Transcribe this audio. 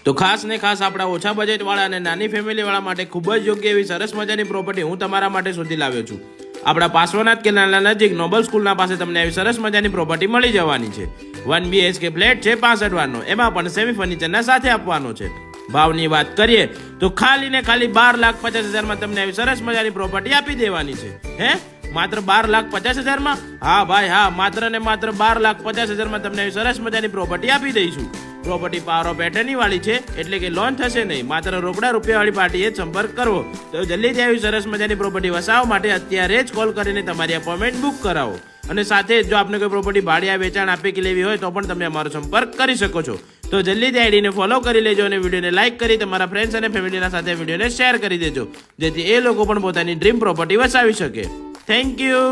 તો ખાસ ને ખાસ આપણા ઓછા બજેટવાળા અને નાની ફેમિલીવાળા માટે ખૂબ જ યોગ્ય એવી સરસ મજાની પ્રોપર્ટી હું તમારા માટે શોધી લાવ્યો છું. આપણા પાર્શ્વનાથ કેનાલના નજીક નોબલ સ્કૂલના પાસે તમને આવી સરસ મજાની પ્રોપર્ટી મળી જવાની છે. 1 BHK ફ્લેટ છે 65 વારનો, એમાં પણ સેમી ફર્નિચરના સાથે આપવાનો છે. ભાવની વાત કરીએ તો ખાલી ને ખાલી 12,50,000 તમને આવી સરસ મજાની પ્રોપર્ટી આપી દેવાની છે. હે, માત્ર 12,50,000? હા ભાઈ હા, માત્ર ને માત્ર 12,50,000 તમને આવી સરસ મજાની પ્રોપર્ટી આપી દઈશું. પ્રોપર્ટી પાવર ઓફ એટર્ની વાળી છે, એટલે કે લોન થશે નહીં. માત્ર રોકડા રૂપિયા વાળી પાર્ટીએ જ સંપર્ક કરવો. તો જલ્દીથી આવી સરસ મજાની પ્રોપર્ટી વસાવવા માટે અત્યારે જ કોલ કરીને તમારી અપોઇન્ટમેન્ટ બુક કરાવો. અને સાથે જો આપને કોઈ પ્રોપર્ટી ભાડે વેચાણ આપી કે લેવી હોય તો પણ તમે અમારો સંપર્ક કરી શકો છો. તો જલ્દીથી આઈડીને ફોલો કરી લેજો અને વિડીયોને લાઇક કરી તમારા ફ્રેન્ડ્સ અને ફેમિલીના સાથે વિડીયોને શેર કરી દેજો, જેથી એ લોકો પણ પોતાની ડ્રીમ પ્રોપર્ટી વસાવી શકે. Thank you.